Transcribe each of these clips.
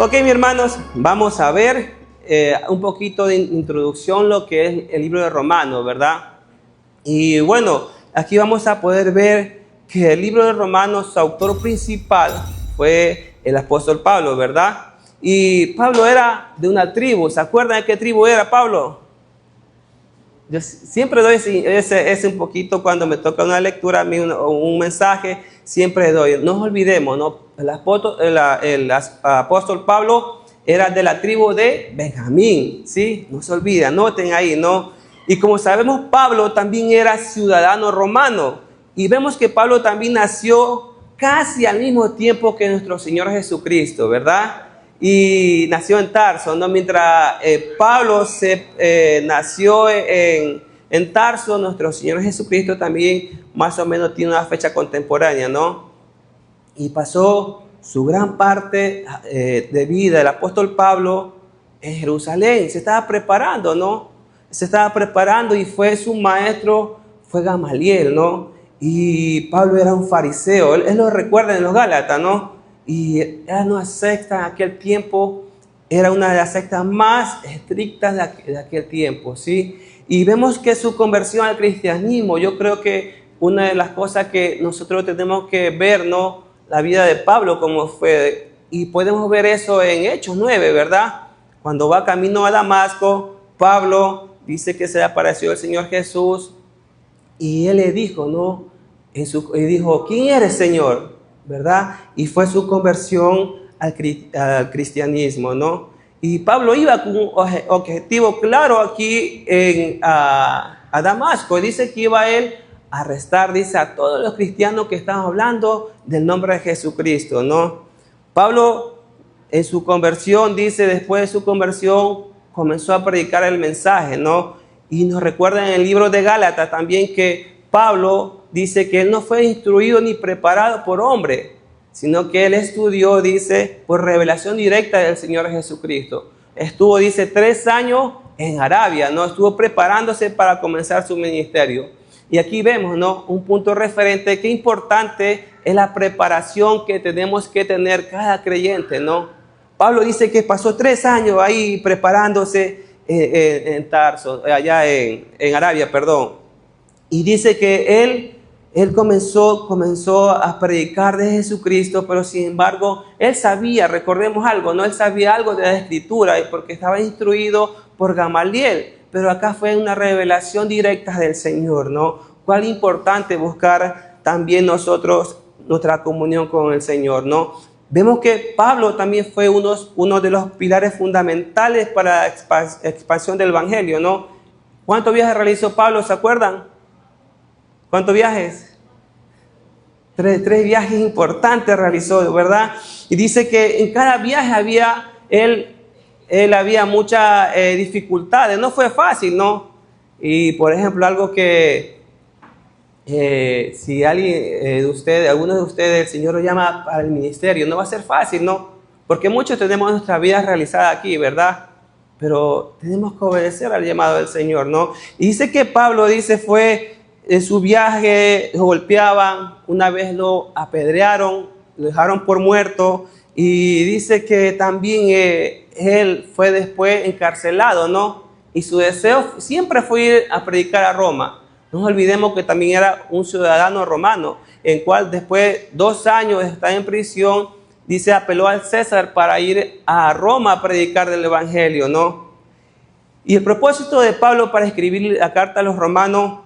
Ok, mis hermanos, vamos a ver un poquito de introducción lo que es el libro de Romanos, ¿verdad? Y bueno, aquí vamos a poder ver que el libro de Romanos, su autor principal fue el apóstol Pablo, ¿verdad? Y Pablo era de una tribu. ¿Se acuerdan de qué tribu era Pablo? Yo siempre doy ese un poquito cuando me toca una lectura, un mensaje, siempre doy. No nos olvidemos, ¿no? El apóstol Pablo era de la tribu de Benjamín, ¿sí? No se olviden, noten ahí, ¿no? Y como sabemos, Pablo también era ciudadano romano. Y vemos que Pablo también nació casi al mismo tiempo que nuestro Señor Jesucristo, ¿verdad? Y nació en Tarso, ¿no? Mientras Pablo nació en Tarso, nuestro Señor Jesucristo también más o menos tiene una fecha contemporánea, ¿no? Y pasó su gran parte de vida el apóstol Pablo en Jerusalén. Se estaba preparando, ¿no? Se estaba preparando y su maestro fue Gamaliel, ¿no? Y Pablo era un fariseo, él lo recuerda en los Gálatas, ¿no? Y era una secta en aquel tiempo, era una de las sectas más estrictas de aquel tiempo, ¿sí? Y vemos que su conversión al cristianismo, yo creo que una de las cosas que nosotros tenemos que ver, ¿no? La vida de Pablo, cómo fue, y podemos ver eso en Hechos 9, ¿verdad? Cuando va camino a Damasco, Pablo dice que se le apareció el Señor Jesús, y él le dijo, ¿no? Y dijo, ¿quién eres, Señor? ¿Verdad? Y fue su conversión al cristianismo, ¿no? Y Pablo iba con un objetivo claro aquí a Damasco. Dice que iba él a arrestar, dice, a todos los cristianos que estaban hablando del nombre de Jesucristo, ¿no? Pablo en su conversión, dice, después de su conversión, comenzó a predicar el mensaje, ¿no? Y nos recuerda en el libro de Gálatas también que Pablo dice que él no fue instruido ni preparado por hombre, sino que él estudió, dice, por revelación directa del Señor Jesucristo. Estuvo, dice, 3 años en Arabia, ¿no? Estuvo preparándose para comenzar su ministerio. Y aquí vemos, ¿no? Un punto referente, qué importante es la preparación que tenemos que tener cada creyente, ¿no? Pablo dice que pasó 3 años ahí preparándose en Tarso, allá en Arabia, perdón. Y dice que él comenzó a predicar de Jesucristo, pero sin embargo, él sabía, recordemos algo, ¿no? Él sabía algo de la Escritura porque estaba instruido por Gamaliel, pero acá fue una revelación directa del Señor, ¿no? Cuál importante buscar también nosotros nuestra comunión con el Señor, ¿no? Vemos que Pablo también fue uno de los pilares fundamentales para la expansión del Evangelio, ¿no? ¿Cuántos viajes realizó Pablo? ¿Se acuerdan? ¿Cuántos viajes? 3 viajes importantes realizó, ¿verdad? Y dice que en cada viaje había muchas dificultades. No fue fácil, ¿no? Y por ejemplo, algo que si alguno de ustedes, el Señor lo llama para el ministerio, no va a ser fácil, ¿no? Porque muchos tenemos nuestra vida realizada aquí, ¿verdad? Pero tenemos que obedecer al llamado del Señor, ¿no? Y dice que Pablo, en su viaje lo golpeaban, una vez lo apedrearon, lo dejaron por muerto, y dice que también él fue después encarcelado, ¿no? Y su deseo siempre fue ir a predicar a Roma. No nos olvidemos que también era un ciudadano romano, en cual después 2 años de estar en prisión, dice, apeló al César para ir a Roma a predicar del Evangelio, ¿no? Y el propósito de Pablo para escribir la carta a los romanos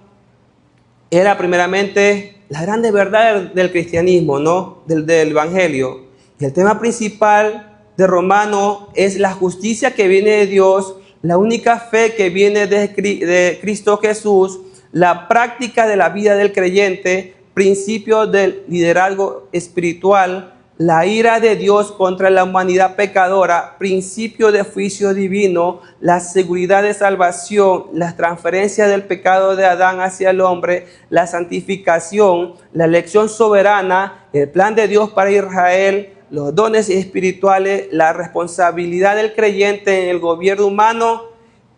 era primeramente la grande verdad del cristianismo, ¿no? Del Evangelio. Y el tema principal de Romano es la justicia que viene de Dios, la única fe que viene de Cristo Jesús, la práctica de la vida del creyente, principios del liderazgo espiritual, la ira de Dios contra la humanidad pecadora, principio de juicio divino, la seguridad de salvación, la transferencia del pecado de Adán hacia el hombre, la santificación, la elección soberana, el plan de Dios para Israel, los dones espirituales, la responsabilidad del creyente en el gobierno humano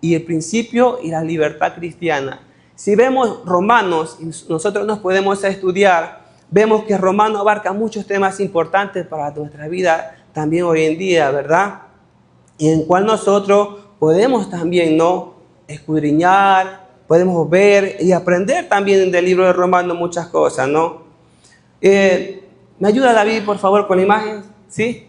y el principio y la libertad cristiana. Si vemos Romanos, nosotros nos podemos estudiar, vemos que Romano abarca muchos temas importantes para nuestra vida también hoy en día, ¿verdad? Y en cual nosotros podemos también, ¿no?, escudriñar, podemos ver y aprender también del libro de Romanos muchas cosas, ¿no? ¿Me ayuda David, por favor, con la imagen? ¿Sí?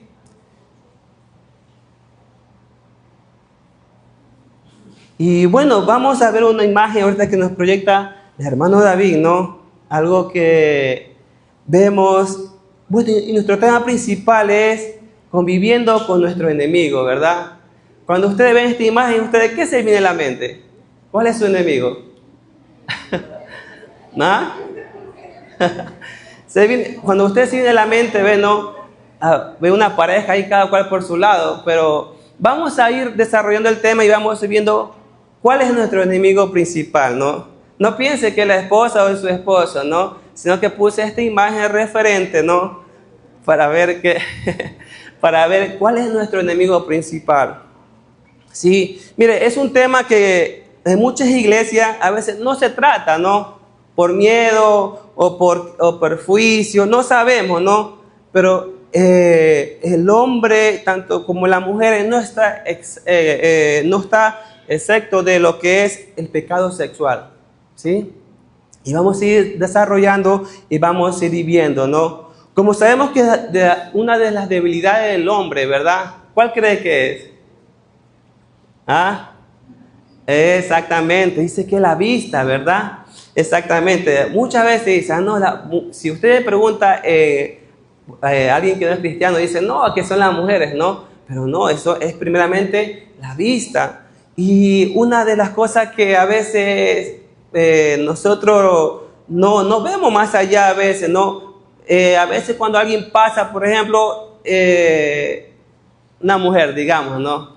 Y bueno, vamos a ver una imagen ahorita que nos proyecta el hermano David, ¿no? Algo que vemos, bueno, y nuestro tema principal es conviviendo con nuestro enemigo, ¿verdad? Cuando ustedes ven esta imagen, ¿ustedes qué se viene a la mente? ¿Cuál es su enemigo? ¿No? Cuando usted se viene a la mente, ve, ¿no? Ve una pareja ahí cada cual por su lado, pero vamos a ir desarrollando el tema y vamos viendo cuál es nuestro enemigo principal, ¿no? No piense que es la esposa o es su esposo, ¿no? Sino que puse esta imagen referente, ¿no? Para ver para ver cuál es nuestro enemigo principal. Sí, mire, es un tema que en muchas iglesias a veces no se trata, ¿no? Por miedo o por juicio, no sabemos, ¿no? Pero el hombre, tanto como la mujer, no está excepto de lo que es el pecado sexual, ¿sí? Y vamos a ir desarrollando y vamos a ir viendo, ¿no? Como sabemos que una de las debilidades del hombre, ¿verdad? ¿Cuál cree que es? ¿Ah? Exactamente, dice que la vista, ¿verdad? Exactamente, muchas veces dicen, no, si usted le pregunta a alguien que no es cristiano, dice, no, que son las mujeres, ¿no? Pero no, eso es primeramente la vista. Y una de las cosas que a veces nosotros no vemos más allá a veces, ¿no? A veces cuando alguien pasa, por ejemplo, una mujer, digamos, ¿no?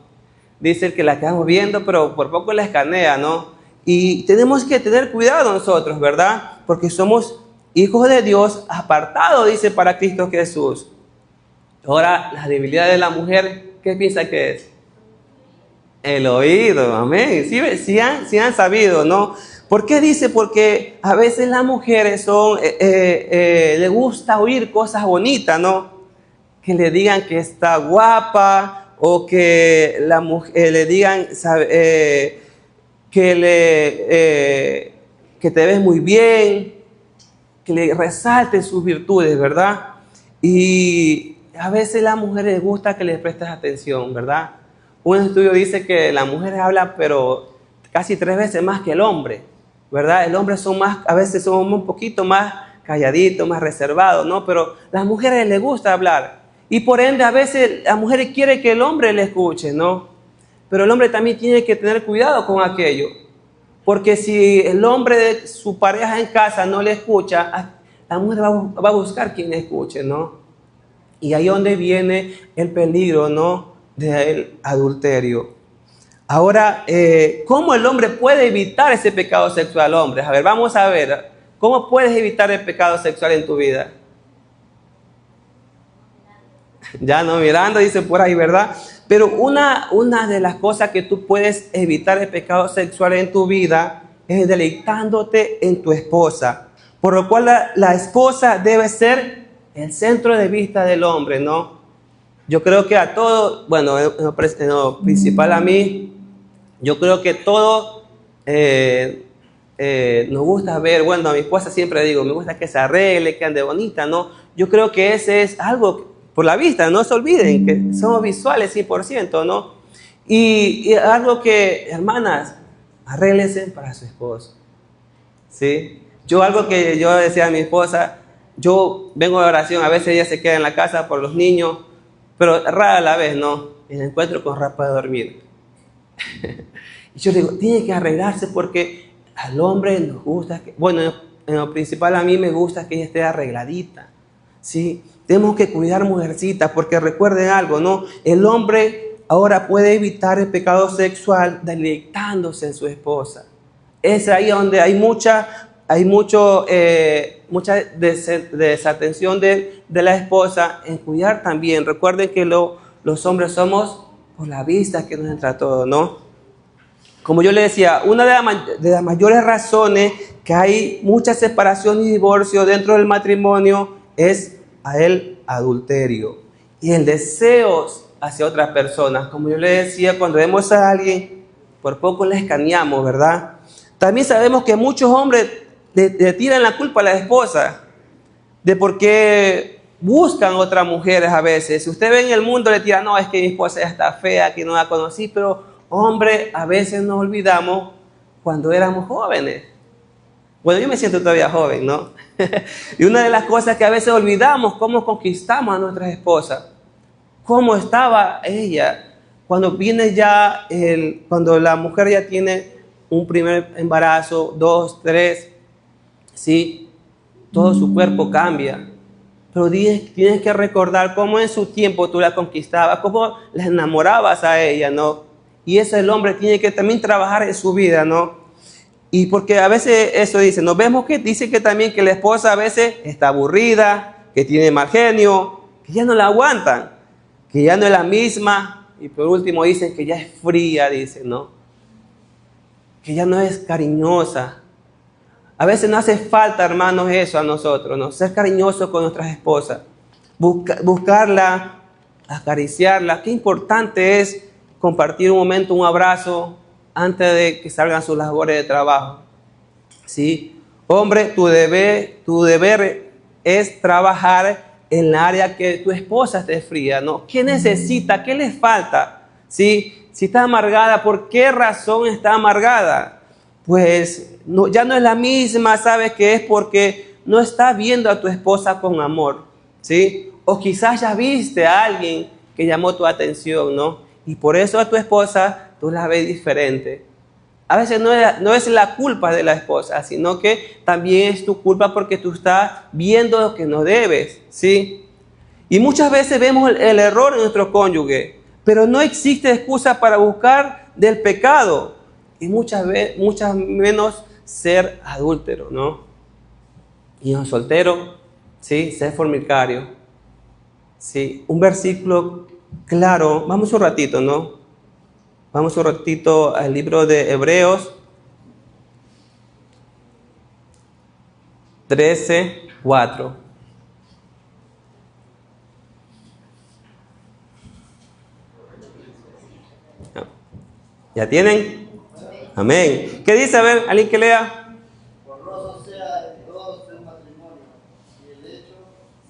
Dice que la estamos viendo, pero por poco la escanea, ¿no? Y tenemos que tener cuidado nosotros, ¿verdad? Porque somos hijos de Dios, apartados, dice, para Cristo Jesús. Ahora, la debilidad de la mujer, ¿qué piensa que es? El oído, amén. Sí han sabido, ¿no? ¿Por qué dice? Porque a veces las mujeres les gusta oír cosas bonitas, ¿no? Que le digan que está guapa, o que la mujer le digan que te ves muy bien, que le resalten sus virtudes, ¿verdad? Y a veces a las mujeres les gusta que les prestes atención, ¿verdad? Un estudio dice que las mujeres hablan, pero casi 3 veces más que el hombre, ¿verdad? El hombre a veces son un poquito más calladitos, más reservados, ¿no? Pero a las mujeres les gusta hablar. Y por ende, a veces la mujer quiere que el hombre le escuche, ¿no? Pero el hombre también tiene que tener cuidado con aquello. Porque si el hombre de su pareja en casa no le escucha, la mujer va a buscar quien le escuche, ¿no? Y ahí es donde viene el peligro, ¿no? Del adulterio. Ahora, ¿cómo el hombre puede evitar ese pecado sexual, hombre? A ver, vamos a ver. ¿Cómo puedes evitar el pecado sexual en tu vida? Ya no mirando, dice por ahí, ¿verdad? Pero una de las cosas que tú puedes evitar el pecado sexual en tu vida es deleitándote en tu esposa. Por lo cual la esposa debe ser el centro de vista del hombre, ¿no? Yo creo que a todos, bueno, en lo principal a mí, yo creo que todos nos gusta ver, bueno, a mi esposa siempre digo, me gusta que se arregle, que ande bonita, ¿no? Yo creo que ese es algo por la vista, no se olviden que somos visuales 100%, ¿no? Y algo que, hermanas, arréglense para su esposo, ¿sí? Algo que yo decía a mi esposa, yo vengo de oración, a veces ella se queda en la casa por los niños, pero rara la vez, ¿no? Y la encuentro con ropa de dormir. Y yo le digo, tiene que arreglarse porque al hombre nos gusta, bueno, en lo principal a mí me gusta que ella esté arregladita, ¿sí? Tenemos que cuidar mujercitas porque recuerden algo, ¿no? El hombre ahora puede evitar el pecado sexual deleitándose en su esposa. Es ahí donde hay mucha desatención de la esposa en cuidar también. Recuerden que los hombres somos por la vista que nos entra todo, ¿no? Como yo le decía, una de las mayores razones que hay mucha separación y divorcio dentro del matrimonio es el adulterio. y el deseo hacia otras personas. Como yo le decía, cuando vemos a alguien, por poco le escaneamos, ¿verdad? También sabemos que muchos hombres le tiran la culpa a la esposa de por qué buscan otras mujeres a veces. Si usted ve en el mundo, le tira, no, es que mi esposa ya está fea, que no la conocí, pero hombre, a veces nos olvidamos cuando éramos jóvenes. Bueno, yo me siento todavía joven, ¿no? Y una de las cosas que a veces olvidamos, cómo conquistamos a nuestras esposas. Cómo estaba ella cuando viene ya, cuando la mujer ya tiene un primer embarazo, 2, 3, ¿sí? Todo su cuerpo cambia. Pero tienes que recordar cómo en su tiempo tú la conquistabas, cómo la enamorabas a ella, ¿no? Y eso el hombre tiene que también trabajar en su vida, ¿no? Y porque a veces eso dice, nos vemos que dice que también que la esposa a veces está aburrida, que tiene mal genio, que ya no la aguantan, que ya no es la misma. Y por último dicen que ya es fría, dicen, ¿no? Que ya no es cariñosa. A veces no hace falta, hermanos, eso a nosotros, ¿no? Ser cariñosos con nuestras esposas. Buscarla, acariciarla. Qué importante es compartir un momento, un abrazo, antes de que salgan sus labores de trabajo. ¿Sí? Hombre, tu deber es trabajar en la área que tu esposa esté fría, ¿no? ¿Qué necesita? ¿Qué le falta? ¿Sí? Si está amargada, ¿por qué razón está amargada? Pues no, ya no es la misma, ¿sabes qué es? Porque no está viendo a tu esposa con amor, ¿sí? O quizás ya viste a alguien que llamó tu atención, ¿no? Y por eso a tu esposa tú la ves diferente. A veces no es la culpa de la esposa, sino que también es tu culpa porque tú estás viendo lo que no debes, ¿sí? Y muchas veces vemos el error en nuestro cónyuge, pero no existe excusa para buscar del pecado. Y muchas menos ser adúltero, ¿no? Y un soltero, ¿sí? Ser fornicario. ¿Sí? Un versículo claro, vamos un ratito, ¿no? Vamos un ratito al libro de Hebreos 13:4. ¿Ya tienen? Amén. ¿Qué dice? A ver, alguien que lea. Honroso sea en todos el matrimonio y el hecho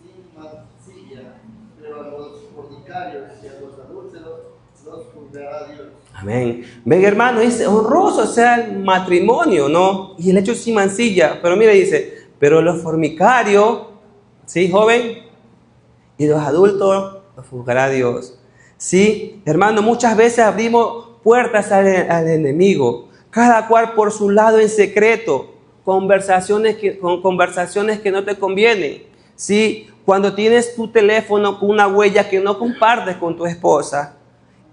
sin mancilla, pero a los fornicarios y a los adúlteros los juzgará Dios. Amén. Ven, hermano, dice, honroso sea el matrimonio, ¿no? Y el hecho sin mancilla. Pero mire, dice, pero los fornicarios, ¿sí, joven? Y los adultos los juzgará Dios. Sí, hermano, muchas veces abrimos puertas al enemigo, cada cual por su lado en secreto, con conversaciones que no te convienen. Sí, cuando tienes tu teléfono con una huella que no compartes con tu esposa,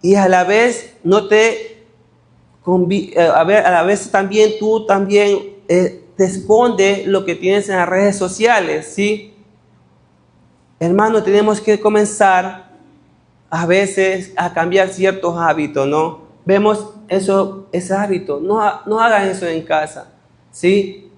y a la vez a la vez también tú te escondes lo que tienes en las redes sociales, ¿sí? Hermano, tenemos que comenzar a veces a cambiar ciertos hábitos, ¿no? Vemos ese hábito, no hagan eso en casa, ¿sí?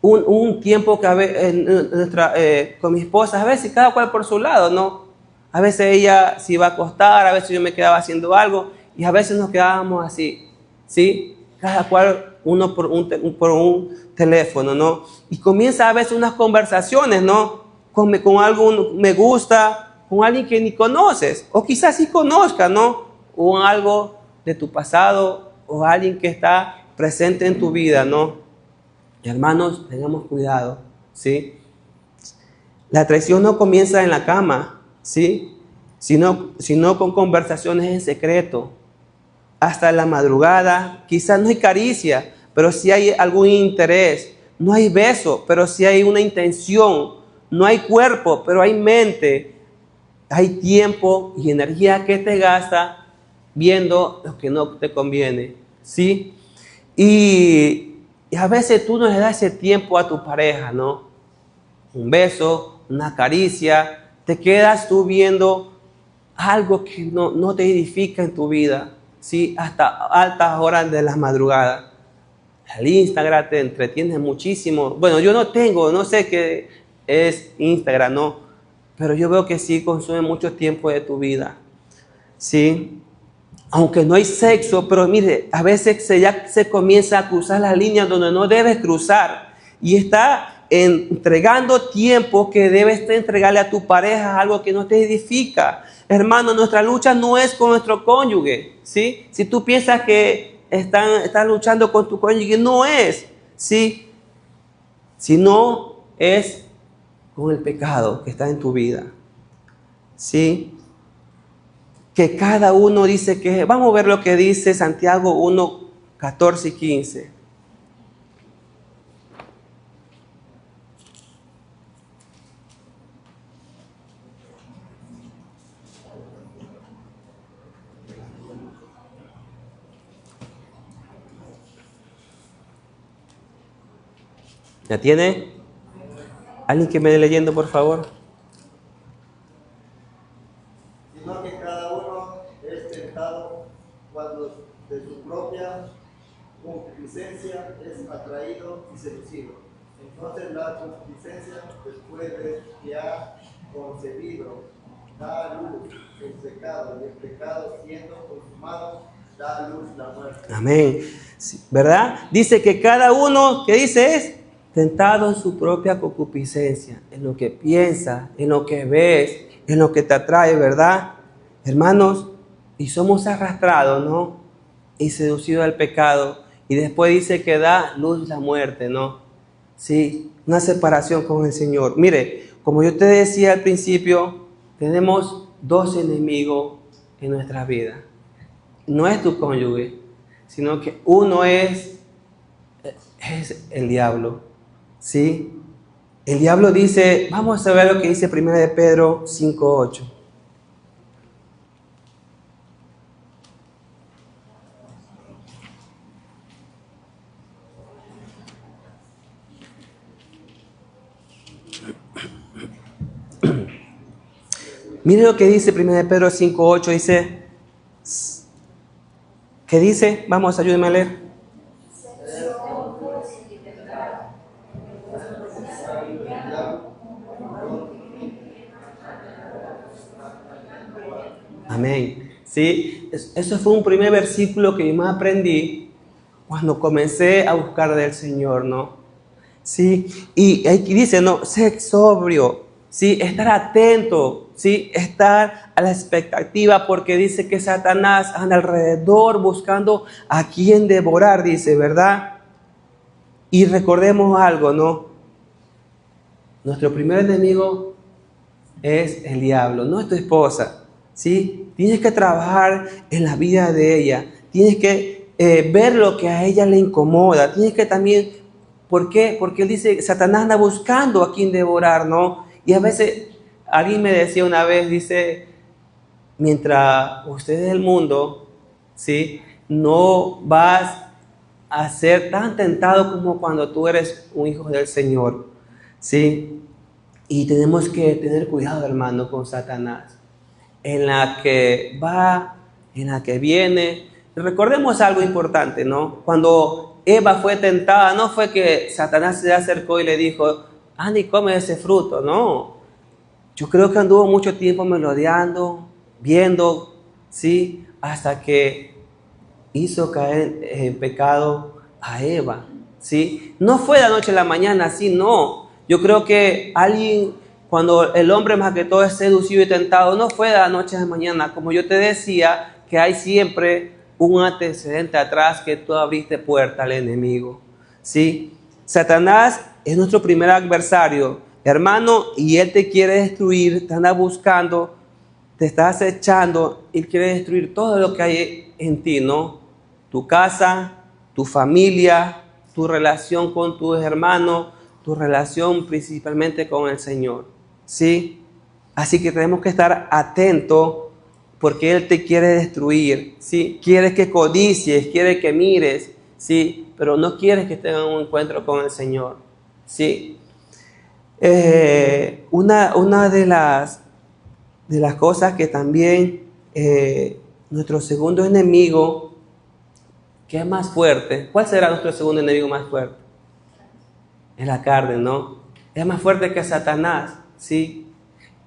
Un tiempo que con mi esposa, a veces cada cual por su lado, ¿no? A veces ella se iba a acostar, a veces yo me quedaba haciendo algo y a veces nos quedábamos así, ¿sí? Cada cual uno por un teléfono, ¿no? Y comienza a veces unas conversaciones, ¿no? Con algo me gusta, con alguien que ni conoces, o quizás sí conozcas, ¿no? O algo de tu pasado, o alguien que está presente en tu vida, ¿no? Y hermanos, tengamos cuidado, ¿sí? La traición no comienza en la cama, ¿sí? Sino con conversaciones en secreto. Hasta la madrugada, quizás no hay caricia, pero sí hay algún interés. No hay beso, pero sí hay una intención. No hay cuerpo, pero hay mente. Hay tiempo y energía que te gasta viendo lo que no te conviene, ¿sí? Y a veces tú no le das ese tiempo a tu pareja, ¿no? Un beso, una caricia, te quedas tú viendo algo que no te edifica en tu vida, ¿sí? Hasta altas horas de la madrugada. El Instagram te entretiene muchísimo. Bueno, yo no sé qué es Instagram, ¿no? pero yo veo que sí consume mucho tiempo de tu vida, ¿sí? Aunque no hay sexo, pero mire, a veces ya se comienza a cruzar las líneas donde no debes cruzar y está entregando tiempo que debes entregarle a tu pareja, algo que no te edifica. Hermano, nuestra lucha no es con nuestro cónyuge, ¿sí? Si tú piensas que estás luchando con tu cónyuge, no es, ¿sí? Sino es con el pecado que está en tu vida, ¿sí? Que cada uno dice que, vamos a ver lo que dice Santiago 1, 14 y 15. ¿Ya tiene? ¿Alguien que me dé leyendo, por favor? Sino que cada uno es tentado cuando de su propia concupiscencia es atraído y seducido. Entonces la concupiscencia, después de que ha concebido, da a luz el pecado, y el pecado siendo consumado, da a luz la muerte. Amén. Sí, ¿verdad? Dice que cada uno, ¿qué dice? Es tentado en su propia concupiscencia, en lo que piensas, en lo que ves, en lo que te atrae, ¿verdad? Hermanos, y somos arrastrados, ¿no? Y seducidos al pecado. Y después dice que da luz la muerte, ¿no? Sí, una separación con el Señor. Mire, como yo te decía al principio, tenemos dos enemigos en nuestra vida. No es tu cónyuge, sino que uno es el diablo. ¿Sí? El diablo dice, vamos a ver lo que dice 1 de Pedro 5:8. Mire lo que dice 1 de Pedro 5:8, dice, ¿qué dice? Vamos, ayúdenme a leer. Amén. Sí, eso fue un primer versículo que yo más aprendí cuando comencé a buscar del Señor, ¿no? Sí, y aquí dice, no, ser sobrio, sí, estar atento, sí, estar a la expectativa, porque dice que Satanás anda alrededor buscando a quien devorar, dice, ¿verdad? Y recordemos algo, ¿no? Nuestro primer enemigo es el diablo, no es tu esposa, ¿sí? Tienes que trabajar en la vida de ella, tienes que ver lo que a ella le incomoda, tienes que también, ¿por qué? Porque él dice, Satanás anda buscando a quien devorar, ¿no? Y a veces, alguien me decía una vez, dice, mientras usted es el mundo, ¿sí? No vas a ser tan tentado como cuando tú eres un hijo del Señor, ¿sí? Y tenemos que tener cuidado, hermano, con Satanás. En la que va, en la que viene. Recordemos algo importante, ¿no? Cuando Eva fue tentada, no fue que Satanás se acercó y le dijo, anda y come ese fruto, no. Yo creo que anduvo mucho tiempo melodeando, viendo, ¿sí? Hasta que hizo caer en pecado a Eva, ¿sí? No fue de la noche a la mañana, sí, no. Yo creo que alguien, cuando el hombre más que todo es seducido y tentado, no fue de la noche a la mañana. Como yo te decía, que hay siempre un antecedente atrás que tú abriste puerta al enemigo, ¿sí? Satanás es nuestro primer adversario, hermano, y él te quiere destruir, te anda buscando, te está acechando y quiere destruir todo lo que hay en ti, ¿no? Tu casa, tu familia, tu relación con tus hermanos, tu relación principalmente con el Señor, ¿sí? Así que tenemos que estar atentos porque Él te quiere destruir, ¿sí? Quiere que codicies, quiere que mires, ¿sí? Pero no quiere que tengan un encuentro con el Señor, ¿sí? Una de las cosas que también nuestro segundo enemigo, que es más fuerte, ¿cuál será nuestro segundo enemigo más fuerte? Es la carne, ¿no? Es más fuerte que Satanás, ¿sí?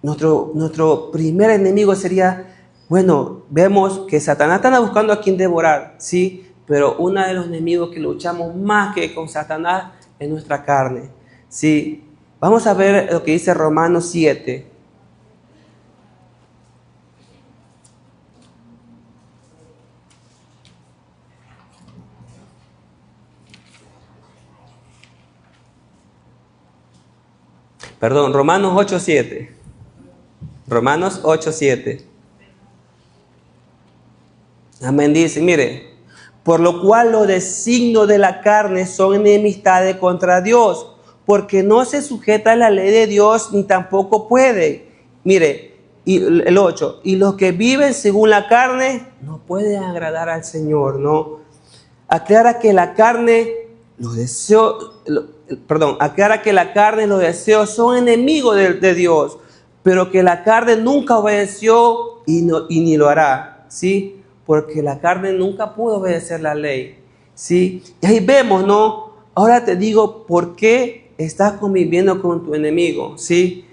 nuestro primer enemigo sería, bueno, vemos que Satanás está buscando a quien devorar, ¿sí? Pero uno de los enemigos que luchamos más que con Satanás es nuestra carne, ¿sí? Vamos a ver lo que dice Romanos 7. Perdón, Romanos 8:7. Romanos 8:7. Amén, dice, mire, por lo cual los designios de la carne son enemistades contra Dios, porque no se sujeta a la ley de Dios ni tampoco puede. Mire, y el 8, y los que viven según la carne no pueden agradar al Señor, ¿no? Aclara que la carne, los deseos, aclara que la carne y los deseos son enemigos de Dios, pero que la carne nunca obedeció y ni lo hará, ¿sí? Porque la carne nunca pudo obedecer la ley, ¿sí? Y ahí vemos, ¿no? Ahora te digo por qué estás conviviendo con tu enemigo, ¿sí?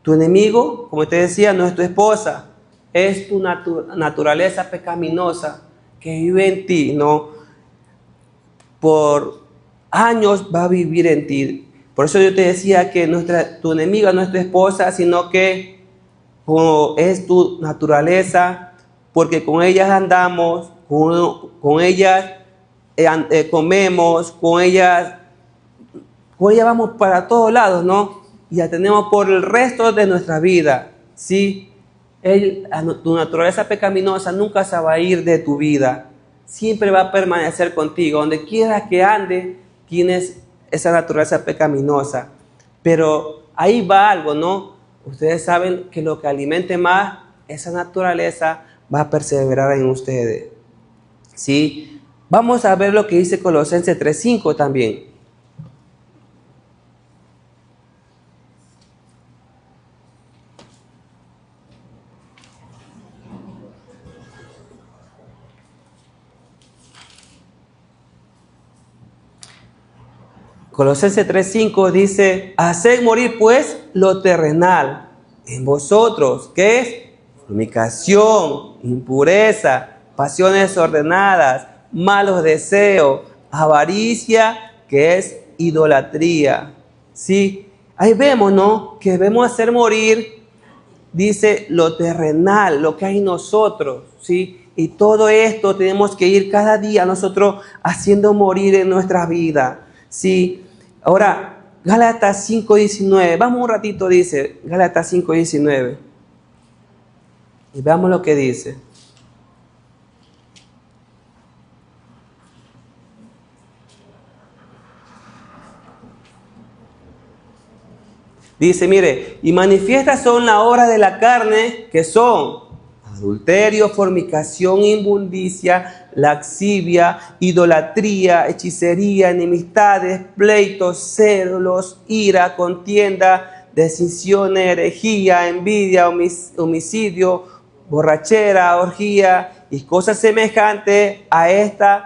Tu enemigo, como te decía, no es tu esposa, es tu naturaleza pecaminosa que vive en ti, ¿no? Por años va a vivir en ti. Por eso yo te decía que tu enemiga no es tu esposa, sino que es tu naturaleza, porque con ellas andamos, con ellas comemos, con ellas vamos para todos lados, ¿no? Y la tenemos por el resto de nuestra vida, ¿sí? Tu naturaleza pecaminosa nunca se va a ir de tu vida. Siempre va a permanecer contigo. Donde quieras que ande, tienes esa naturaleza pecaminosa. Pero ahí va algo, ¿no? Ustedes saben que lo que alimente más esa naturaleza va a perseverar en ustedes, ¿sí? Vamos a ver lo que dice Colosenses 3:5 también. Colosenses 3:5 dice, haced morir pues lo terrenal en vosotros, ¿qué es? Fornicación, impureza, pasiones desordenadas, malos deseos, avaricia, que es idolatría. ¿Sí? Ahí vemos, ¿no? Que debemos hacer morir, dice, lo terrenal, lo que hay en nosotros, ¿sí? Y todo esto tenemos que ir cada día nosotros haciendo morir en nuestra vida, ¿sí? Ahora, Gálatas 5:19, vamos un ratito, dice, Gálatas 5:19. Y veamos lo que dice. Dice, mire, y manifiestas son las obras de la carne, que son adulterio, fornicación, inmundicia, laxivia, idolatría, hechicería, enemistades, pleitos, celos, ira, contienda, desensiones, herejía, envidia, homicidio, borrachera, orgía y cosas semejantes a estas,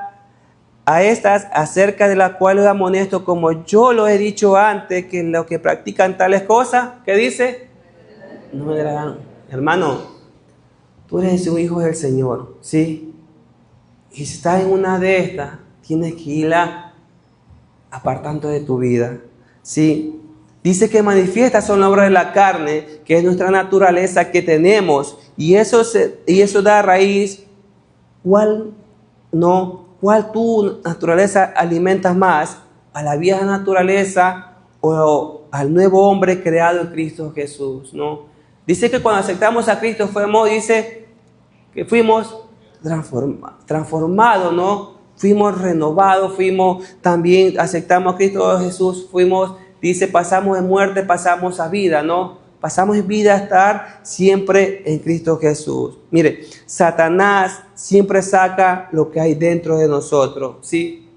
acerca de las cuales amonesto, como yo lo he dicho antes, que los que practican tales cosas, ¿qué dice? No me agradan. Hermano, tú eres un hijo del Señor, ¿sí? Y si estás en una de estas, tienes que irla apartando de tu vida, ¿sí? Dice que manifiesta son las obras de la carne, que es nuestra naturaleza que tenemos, y eso da raíz. ¿Cuál tu naturaleza alimentas más? ¿A la vieja naturaleza o al nuevo hombre creado en Cristo Jesús? ¿No? Dice que cuando aceptamos a Cristo fuimos transformados, ¿no? Fuimos renovados, también aceptamos a Cristo Jesús, pasamos de muerte, pasamos a vida, ¿no? Pasamos de vida a estar siempre en Cristo Jesús. Mire, Satanás siempre saca lo que hay dentro de nosotros, ¿sí?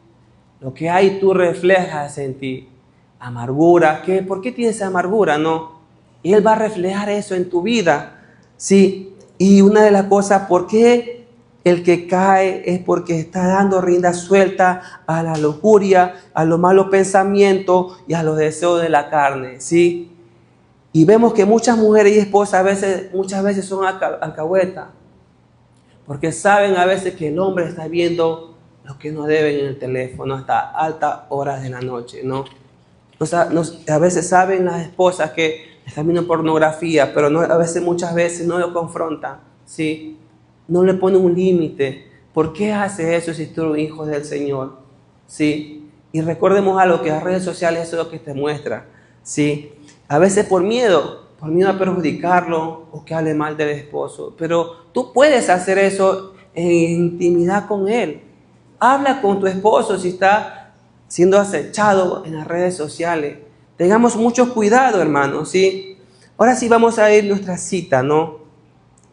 Lo que hay tú reflejas en ti. Amargura, ¿por qué tienes amargura, no? Y Él va a reflejar eso en tu vida, ¿sí? Y una de las cosas, ¿por qué el que cae? Es porque está dando rienda suelta a la lujuria, a los malos pensamientos y a los deseos de la carne, ¿sí? Y vemos que muchas mujeres y esposas muchas veces son alcahuetas, porque saben a veces que el hombre está viendo lo que no deben en el teléfono hasta altas horas de la noche, ¿no? A veces saben las esposas que están viendo pornografía, pero muchas veces no lo confrontan, ¿sí? No le ponen un límite. ¿Por qué hace eso si tú eres un hijo del Señor? ¿Sí? Y recordemos algo, que las redes sociales eso es lo que te muestra, ¿sí? A veces por miedo a perjudicarlo o que hable mal del esposo. Pero tú puedes hacer eso en intimidad con él. Habla con tu esposo si está siendo acechado en las redes sociales. Tengamos mucho cuidado, hermanos, ¿sí? Ahora sí vamos a ir a nuestra cita, ¿no?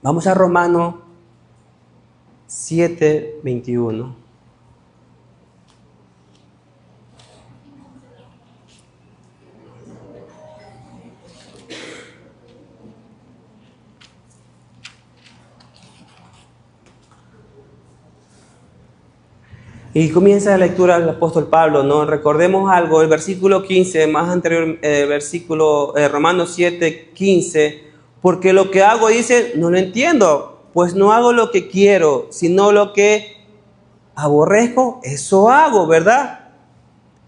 Vamos a Romanos 7:21. Y comienza la lectura del apóstol Pablo, ¿no? Recordemos algo, el versículo 15, más anterior, Romanos 7:15, porque lo que hago, dice, no lo entiendo, pues no hago lo que quiero, sino lo que aborrezco, eso hago, ¿verdad?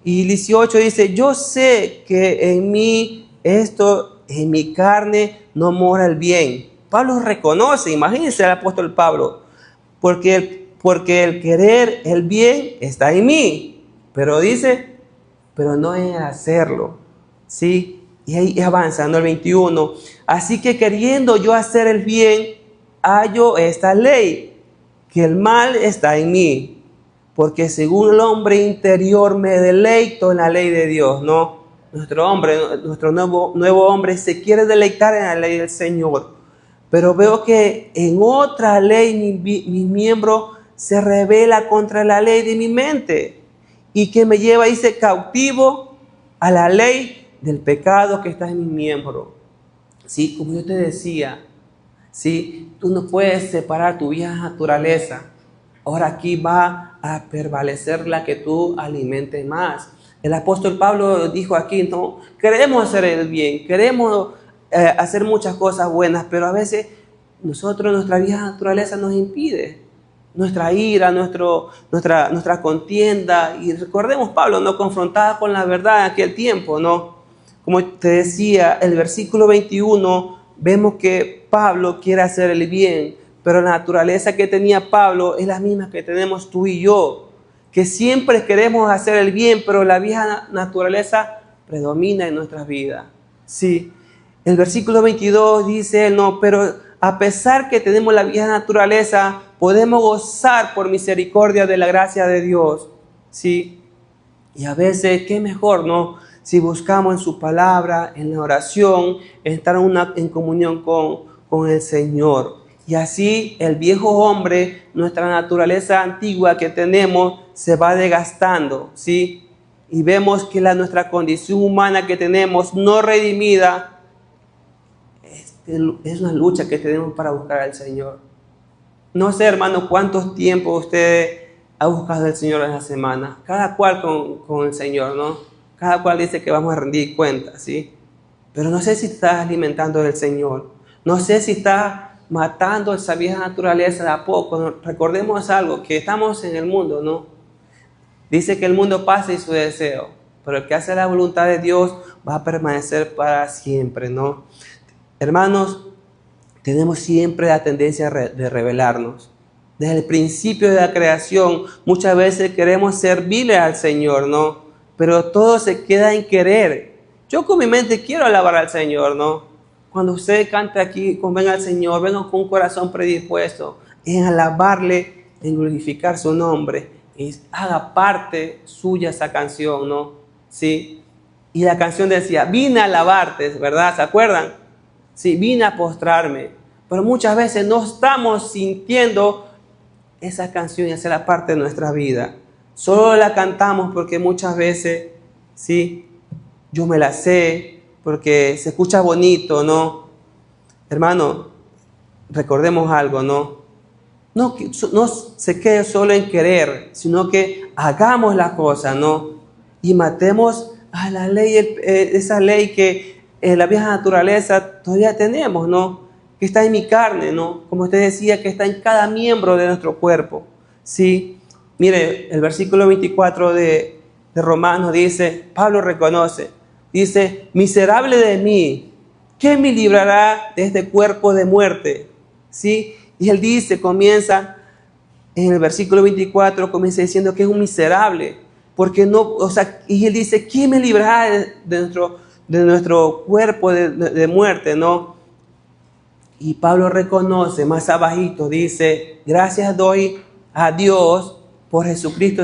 Y 18 dice, yo sé que en mí, en mi carne, no mora el bien. Pablo reconoce, imagínense el apóstol Pablo, porque el querer el bien está en mí, pero dice, pero no en hacerlo, ¿sí? Y ahí avanzando el 21, así que queriendo yo hacer el bien, hallo esta ley, que el mal está en mí, porque según el hombre interior me deleito en la ley de Dios, ¿no? Nuestro nuevo hombre se quiere deleitar en la ley del Señor, pero veo que en otra ley mi miembro se revela contra la ley de mi mente y que me lleva, dice, cautivo a la ley del pecado que está en mi miembro. Sí, como yo te decía, sí, tú no puedes separar tu vieja naturaleza. Ahora aquí va a prevalecer la que tú alimentes más. El apóstol Pablo dijo aquí, no, queremos hacer el bien, queremos hacer muchas cosas buenas, pero a veces nuestra vieja naturaleza nos impide. Nuestra ira, nuestra contienda. Y recordemos, Pablo, ¿no? Confrontada con la verdad en aquel tiempo, ¿no? Como te decía, el versículo 21, vemos que Pablo quiere hacer el bien, pero la naturaleza que tenía Pablo es la misma que tenemos tú y yo, que siempre queremos hacer el bien, pero la vieja naturaleza predomina en nuestras vidas. Sí, el versículo 22 dice, no, pero a pesar que tenemos la vieja naturaleza, podemos gozar por misericordia de la gracia de Dios, ¿sí? Y a veces, qué mejor, ¿no? Si buscamos en su palabra, en la oración, estar en comunión con el Señor. Y así el viejo hombre, nuestra naturaleza antigua que tenemos, se va desgastando, ¿sí? Y vemos que nuestra condición humana que tenemos, no redimida, es una lucha que tenemos para buscar al Señor. No sé, hermano, cuántos tiempos usted ha buscado al Señor en la semana. Cada cual con el Señor, ¿no? Cada cual dice que vamos a rendir cuentas, ¿sí? Pero no sé si estás alimentando del Señor. No sé si estás matando esa vieja naturaleza de a poco. Recordemos algo, que estamos en el mundo, ¿no? Dice que el mundo pasa y su deseo, pero el que hace la voluntad de Dios va a permanecer para siempre, ¿no? Hermanos, tenemos siempre la tendencia de rebelarnos. Desde el principio de la creación, muchas veces queremos servirle al Señor, ¿no? Pero todo se queda en querer. Yo con mi mente quiero alabar al Señor, ¿no? Cuando usted canta aquí, venga al Señor, venga con un corazón predispuesto en alabarle, en glorificar su nombre, y haga parte suya esa canción, ¿no? ¿Sí? Y la canción decía, vine a alabarte, ¿verdad? ¿Se acuerdan? Sí, vine a postrarme. Pero muchas veces no estamos sintiendo esa canción y hacerla parte de nuestra vida. Solo la cantamos porque muchas veces, sí, yo me la sé, porque se escucha bonito, ¿no? Hermano, recordemos algo, ¿no? No se quede solo en querer, sino que hagamos la cosa, ¿no? Y matemos a la ley, esa ley que la vieja naturaleza todavía tenemos, ¿no? Que está en mi carne, ¿no? Como usted decía, que está en cada miembro de nuestro cuerpo, ¿sí? Mire, el versículo 24 de Romanos dice, Pablo reconoce, dice, miserable de mí, ¿quién me librará de este cuerpo de muerte? ¿Sí? Y él dice, comienza en el versículo 24, comienza diciendo que es un miserable, porque no, o sea, y él dice, ¿quién me librará de nuestro cuerpo de muerte, no? Y Pablo reconoce más abajito, dice, gracias doy a Dios por Jesucristo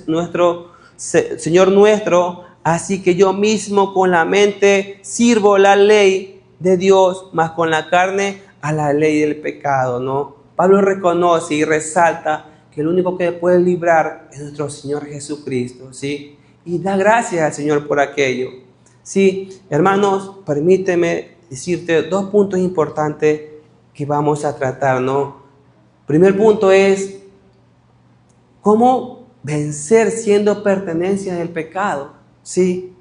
nuestro Señor nuestro, así que yo mismo con la mente sirvo la ley de Dios, más con la carne a la ley del pecado, ¿no? Pablo reconoce y resalta que el único que puede librar es nuestro Señor Jesucristo, ¿sí? Y da gracias al Señor por aquello. Sí, hermanos, permíteme decirte dos puntos importantes que vamos a tratar, ¿no? Primer punto es cómo vencer siendo pertenencia del pecado, ¿sí?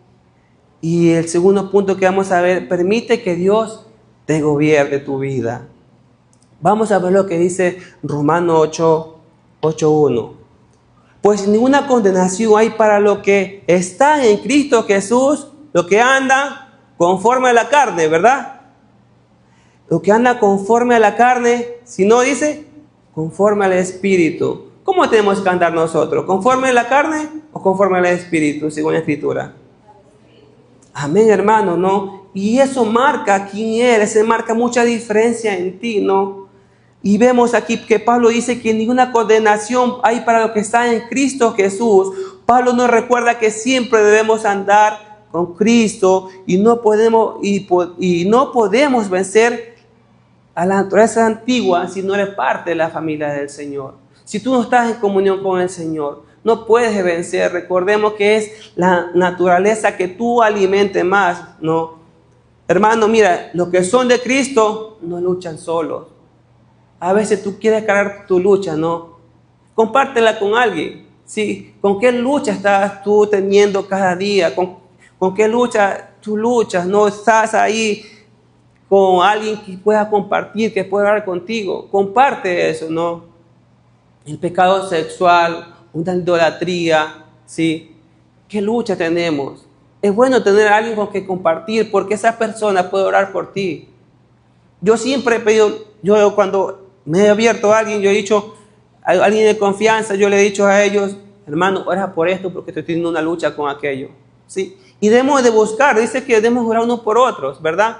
Y el segundo punto que vamos a ver, permite que Dios te gobierne tu vida. Vamos a ver lo que dice Romanos 8:1. Pues ninguna condenación hay para los que están en Cristo Jesús, los que andan conforme a la carne, ¿verdad? Lo que anda conforme a la carne, si no dice, conforme al Espíritu. ¿Cómo tenemos que andar nosotros? ¿Conforme a la carne o conforme al Espíritu, según la Escritura? Amén, hermano, ¿no? Y eso marca quién eres, se marca mucha diferencia en ti, ¿no? Y vemos aquí que Pablo dice que ninguna condenación hay para los que están en Cristo Jesús. Pablo nos recuerda que siempre debemos andar con Cristo y no podemos vencer a la naturaleza antigua si no eres parte de la familia del Señor. Si tú no estás en comunión con el Señor, no puedes vencer. Recordemos que es la naturaleza que tú alimentes más, ¿no? Hermano, mira, los que son de Cristo no luchan solos. A veces tú quieres cargar tu lucha, ¿no? Compártela con alguien, ¿sí? ¿Con qué lucha estás tú teniendo cada día? ¿Con qué lucha tú luchas? ¿No estás ahí con alguien que pueda compartir, que pueda hablar contigo? Comparte eso, ¿no? El pecado sexual, una idolatría, ¿sí? ¿Qué lucha tenemos? Es bueno tener a alguien con que compartir, porque esa persona puede orar por ti. Yo siempre he pedido, yo cuando me he abierto a alguien, yo he dicho, a alguien de confianza, yo le he dicho a ellos, hermano, ora por esto porque estoy teniendo una lucha con aquello, ¿sí? Y debemos de buscar, dice que debemos orar unos por otros, ¿verdad?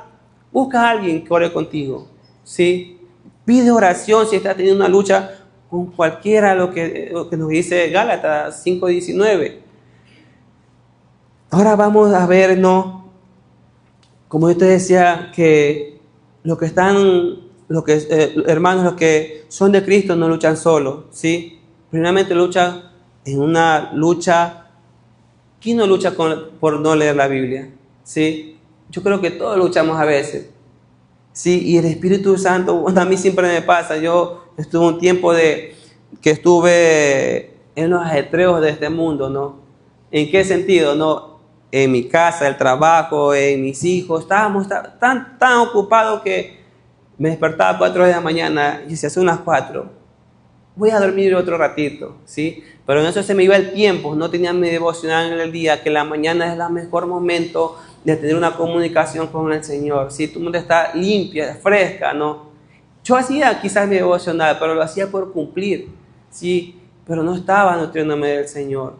Busca a alguien que ore contigo, ¿sí? Pide oración si estás teniendo una lucha con cualquiera, lo que nos dice Gálatas 5:19. Ahora vamos a ver, ¿no? Como yo te decía, que hermanos, los que son de Cristo no luchan solos, ¿sí? Primeramente luchan en una lucha. ¿Quién no lucha por no leer la Biblia? ¿Sí? Yo creo que todos luchamos a veces. ¿Sí? Y el Espíritu Santo, bueno, a mí siempre me pasa. Yo estuve un tiempo que estuve en los ajetreos de este mundo, ¿no? ¿En qué sentido? No, en mi casa, el trabajo, en mis hijos. Estábamos tan ocupados que me despertaba a 4 de la mañana y se hace unas 4. Voy a dormir otro ratito, ¿sí? Pero en eso se me iba el tiempo, no tenía mi devocional en el día, que la mañana es el mejor momento de tener una comunicación con el Señor, ¿sí? Tu mente está limpia, fresca, ¿no? Yo hacía quizás mi devocional, pero lo hacía por cumplir, ¿sí? Pero no estaba nutriéndome del Señor,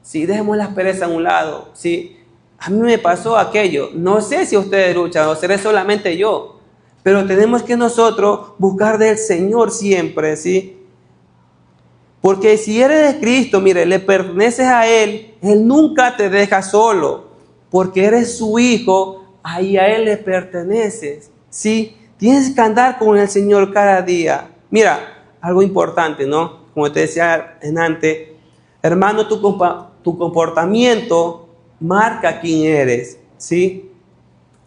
¿sí? Dejemos las perezas a un lado, ¿sí? A mí me pasó aquello, no sé si ustedes luchan o seré solamente yo, pero tenemos que nosotros buscar del Señor siempre, ¿sí? Porque si eres de Cristo, mire, le perteneces a Él, Él nunca te deja solo, porque eres su hijo, ahí a Él le perteneces, ¿sí? Tienes que andar con el Señor cada día. Mira, algo importante, ¿no? Como te decía antes, hermano, tu comportamiento marca quién eres, ¿sí?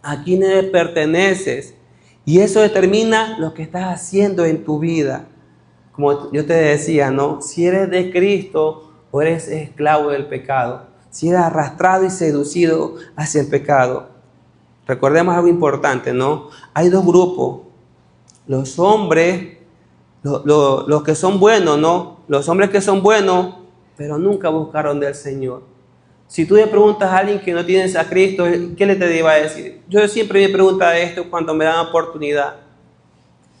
A quién le perteneces, y eso determina lo que estás haciendo en tu vida. Como yo te decía, ¿no? Si eres de Cristo o eres esclavo del pecado. Si eres arrastrado y seducido hacia el pecado. recordemos algo importante, ¿no? Hay dos grupos. Los hombres, los que son buenos, ¿no? Los hombres que son buenos, pero nunca buscaron del Señor. Si tú le preguntas a alguien que no tiene a Cristo, ¿qué le te iba a decir? Yo siempre me pregunto esto cuando me dan oportunidad.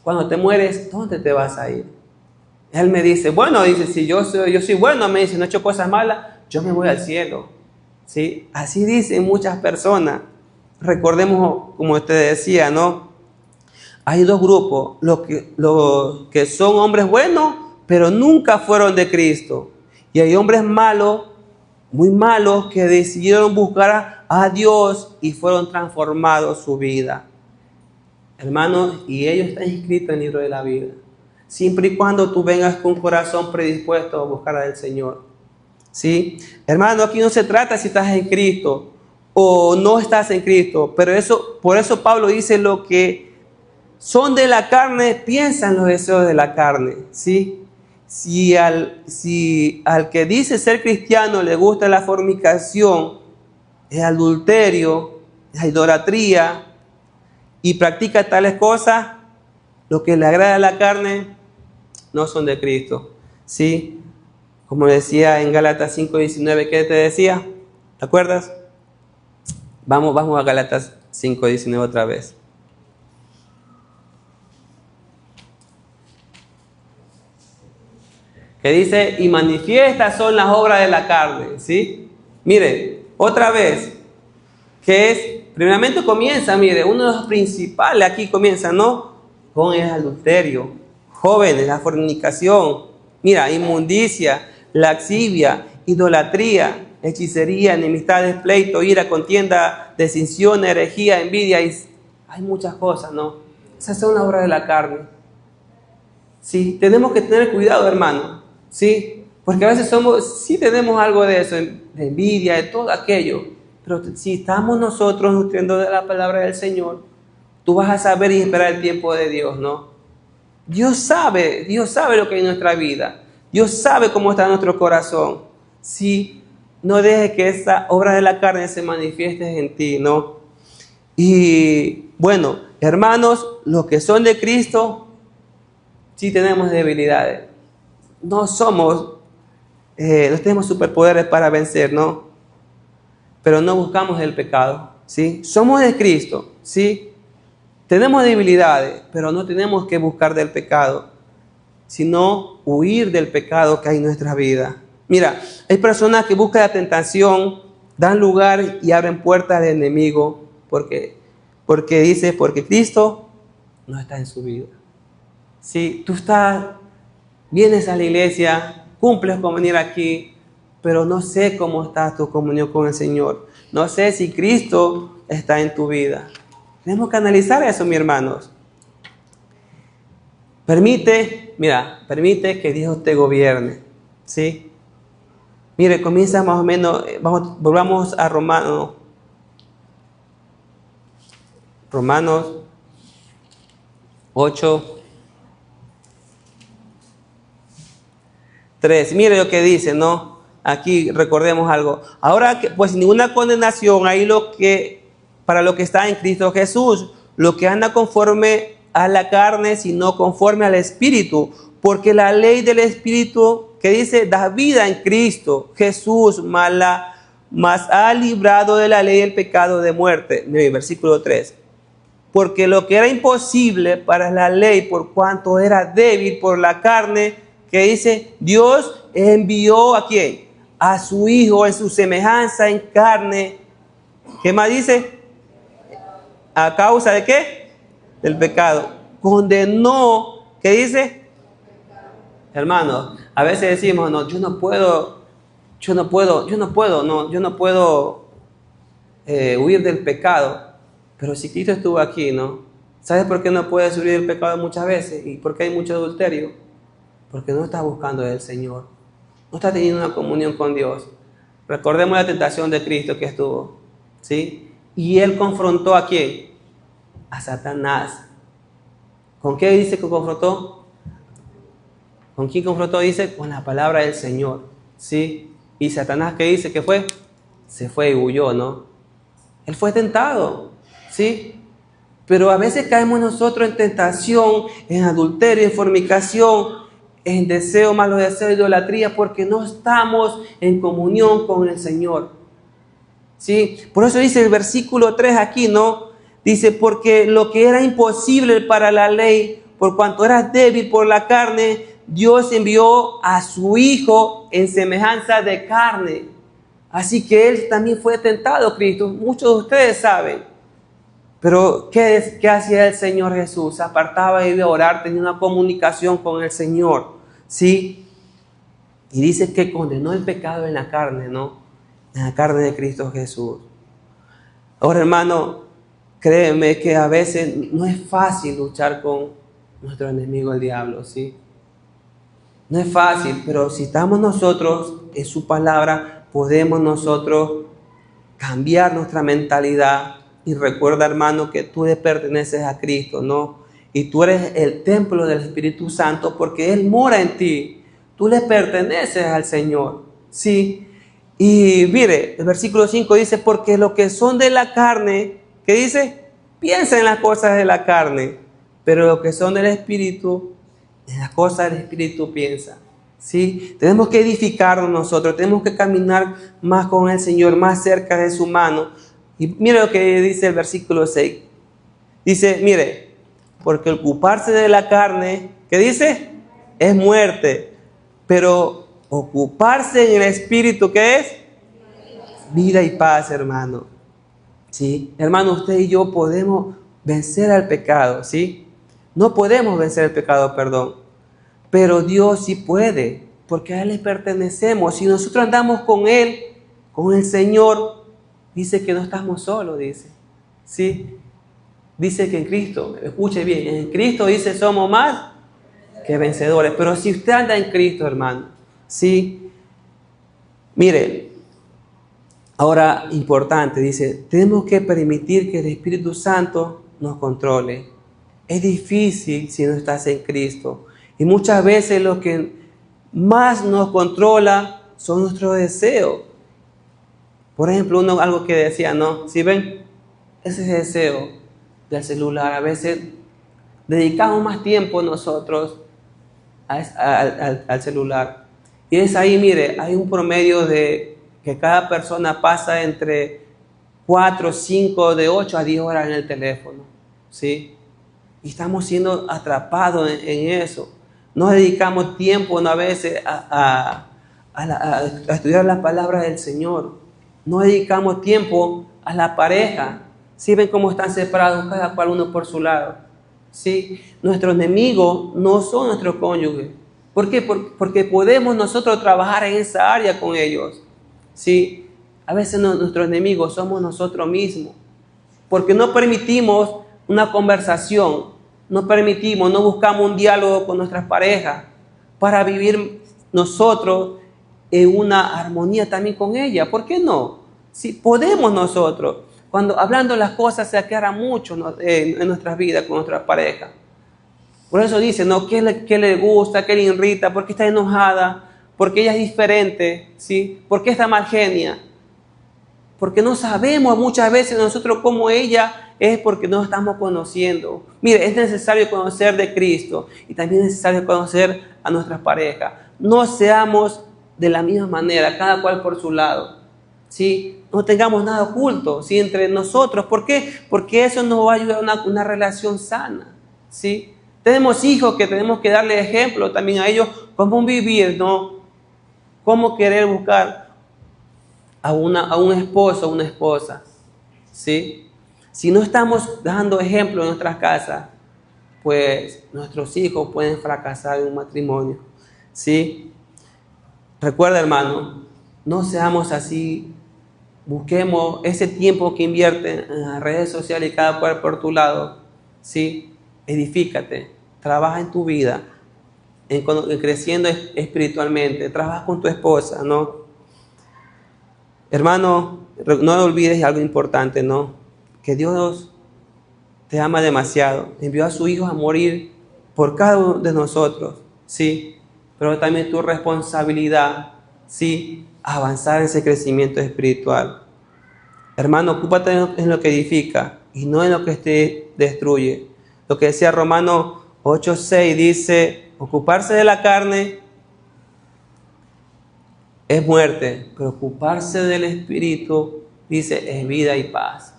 Cuando te mueres, ¿dónde te vas a ir? Él me dice, bueno, dice, si yo soy bueno, me dice, no he hecho cosas malas, yo me voy al cielo. ¿Sí? Así dicen muchas personas. Recordemos, como usted decía, ¿no? Hay dos grupos, los que son hombres buenos, pero nunca fueron de Cristo. Y hay hombres malos, muy malos, que decidieron buscar a Dios y fueron transformados su vida. Hermanos, y ellos están inscritos en el libro de la vida. Siempre y cuando tú vengas con un corazón predispuesto a buscar al Señor. ¿Sí? Hermano, aquí no se trata si estás en Cristo o no estás en Cristo. Pero por eso Pablo dice lo que son de la carne, piensan los deseos de la carne. ¿Sí? Si al que dice ser cristiano le gusta la fornicación, el adulterio, la idolatría y practica tales cosas, lo que le agrada a la carne no son de Cristo. ¿Sí? Como decía en Gálatas 5:19, ¿qué te decía? ¿Te acuerdas? Vamos a Gálatas 5:19 otra vez. Que dice, y manifiestas son las obras de la carne, ¿sí? Mire, otra vez, que es, primeramente comienza, mire, uno de los principales aquí comienza, ¿no? Con el adulterio, jóvenes, la fornicación, mira, inmundicia, laxivia, idolatría, hechicería, enemistades, pleito, ira, contienda, desinción, herejía, envidia, y hay muchas cosas, ¿no? Esas son las obras de la carne. Sí, tenemos que tener cuidado, hermano. Sí, porque a veces sí tenemos algo de eso, de envidia, de todo aquello. Pero si estamos nosotros nutriendo de la palabra del Señor, tú vas a saber y esperar el tiempo de Dios, ¿no? Dios sabe lo que hay en nuestra vida. Dios sabe cómo está nuestro corazón. Sí, no dejes que esa obra de la carne se manifieste en ti, ¿no? Y bueno, hermanos, los que son de Cristo, sí tenemos debilidades. No tenemos superpoderes para vencer, ¿no? Pero no buscamos el pecado, ¿sí? Somos de Cristo, ¿sí? Tenemos debilidades, pero no tenemos que buscar del pecado, sino huir del pecado que hay en nuestra vida. Mira, hay personas que buscan la tentación, dan lugar y abren puertas al enemigo, porque Cristo no está en su vida. Si tú vienes a la iglesia, cumples con venir aquí, pero no sé cómo está tu comunión con el Señor. No sé si Cristo está en tu vida. Tenemos que analizar eso, mis hermanos. Permite que Dios te gobierne, ¿sí? Mire, comienza más o menos, volvamos a Romanos 8. 3. Mire lo que dice, ¿no? Aquí recordemos algo. Ahora, pues ninguna condenación hay para lo que está en Cristo Jesús, lo que anda conforme a la carne, sino conforme al Espíritu. Porque la ley del Espíritu, que dice, da vida en Cristo Jesús, mas ha librado de la ley el pecado de muerte. Mire, versículo 3. Porque lo que era imposible para la ley, por cuanto era débil por la carne, que dice, Dios envió ¿a quién? A su Hijo en su semejanza en carne. ¿Qué más dice? ¿A causa de qué? Del pecado. Condenó, ¿qué dice? Hermanos, a veces decimos, no, yo no puedo huir del pecado. Pero si Cristo estuvo aquí, ¿no? ¿Sabes por qué no puedes huir del pecado muchas veces? ¿Y por qué hay mucho adulterio? Porque no estás buscando del Señor. No estás teniendo una comunión con Dios. Recordemos la tentación de Cristo que estuvo, ¿sí? Y Él confrontó ¿a quién? A Satanás. ¿Con qué dice que confrontó? ¿Con quién confrontó? Dice, con la palabra del Señor, ¿sí? Y Satanás, ¿qué dice que fue? Se fue y huyó, ¿no? Él fue tentado, ¿sí? Pero a veces caemos nosotros en tentación, en adulterio, en fornicación, en deseo, malos deseos, idolatría, porque no estamos en comunión con el Señor. ¿Sí? Por eso dice el versículo 3 aquí, ¿no? Dice, porque lo que era imposible para la ley, por cuanto era débil por la carne, Dios envió a su Hijo en semejanza de carne. Así que Él también fue tentado, Cristo. Muchos de ustedes saben. Pero, ¿qué hacía el Señor Jesús? Se apartaba y iba a orar, tenía una comunicación con el Señor, ¿sí? Y dice que condenó el pecado en la carne, ¿no? En la carne de Cristo Jesús. Ahora, hermano, créeme que a veces no es fácil luchar con nuestro enemigo, el diablo, ¿sí? No es fácil, pero si estamos nosotros en su palabra, podemos nosotros cambiar nuestra mentalidad. Y recuerda, hermano, que tú le perteneces a Cristo, ¿no? Y tú eres el templo del Espíritu Santo porque Él mora en ti. Tú le perteneces al Señor, ¿sí? Y mire, el versículo 5 dice, porque los que son de la carne, ¿qué dice? Piensa en las cosas de la carne, pero los que son del Espíritu, en las cosas del Espíritu piensa, ¿sí? Tenemos que edificarnos nosotros, tenemos que caminar más con el Señor, más cerca de su mano. Y mire lo que dice el versículo 6. Dice, mire, porque ocuparse de la carne, ¿qué dice? Es muerte. Pero ocuparse en el Espíritu, ¿qué es? Vida y paz, hermano. ¿Sí? Hermano, usted y yo podemos vencer al pecado, ¿sí? No podemos vencer el pecado, perdón. Pero Dios sí puede, porque a Él le pertenecemos. Si nosotros andamos con Él, con el Señor, dice que no estamos solos, dice. ¿Sí? Dice que en Cristo, escuche bien, en Cristo dice somos más que vencedores. Pero si usted anda en Cristo, hermano, ¿sí? Mire, ahora importante, dice, tenemos que permitir que el Espíritu Santo nos controle. Es difícil si no estás en Cristo. Y muchas veces lo que más nos controla son nuestros deseos. Por ejemplo, algo que decía, ¿no? Si ven, ese deseo del celular, a veces dedicamos más tiempo nosotros al celular. Y es ahí, mire, hay un promedio de que cada persona pasa entre 4, 5, de 8 a 10 horas en el teléfono, ¿sí? Y estamos siendo atrapados en eso. No dedicamos tiempo, ¿no? A veces a estudiar las palabras del Señor. No dedicamos tiempo a la pareja. ¿Sí ven cómo están separados cada cual uno por su lado? ¿Sí? Nuestros enemigos no son nuestros cónyuges. ¿Por qué? Porque podemos nosotros trabajar en esa área con ellos. ¿Sí? A veces nuestros enemigos somos nosotros mismos. Porque no permitimos una conversación. No buscamos un diálogo con nuestras parejas para vivir nosotros en una armonía también con ella. ¿Por qué no? Si podemos nosotros, cuando hablando las cosas se aclaran mucho en nuestras vidas con nuestras parejas. Por eso dice, ¿no? ¿Qué le gusta? ¿Qué le irrita? ¿Por qué está enojada? ¿Por qué ella es diferente? ¿Sí? ¿Por qué está mal genia? Porque no sabemos muchas veces nosotros cómo ella es, porque no estamos conociendo. Mire, es necesario conocer de Cristo y también es necesario conocer a nuestras parejas. No seamos de la misma manera, cada cual por su lado, ¿sí? No tengamos nada oculto, ¿sí? Entre nosotros. ¿Por qué? Porque eso nos va a ayudar a una relación sana, ¿sí? Tenemos hijos que tenemos que darle ejemplo también a ellos, cómo vivir, ¿no? Cómo querer buscar a un esposo, a una esposa, ¿sí? Si no estamos dando ejemplo en nuestras casas, pues nuestros hijos pueden fracasar en un matrimonio, ¿sí? Recuerda, hermano, no seamos así. Busquemos ese tiempo que invierten en las redes sociales y cada cual por tu lado, ¿sí? Edifícate, trabaja en tu vida, en creciendo espiritualmente, trabaja con tu esposa, ¿no? Hermano, no olvides algo importante, ¿no? Que Dios te ama demasiado. Envió a su Hijo a morir por cada uno de nosotros, ¿sí? Pero también tu responsabilidad, ¿sí? Avanzar en ese crecimiento espiritual. Hermano, ocúpate en lo que edifica. y no en lo que te destruye. Lo que decía Romanos 8:6 dice, ocuparse de la carne es muerte, pero ocuparse del Espíritu, dice, es vida y paz.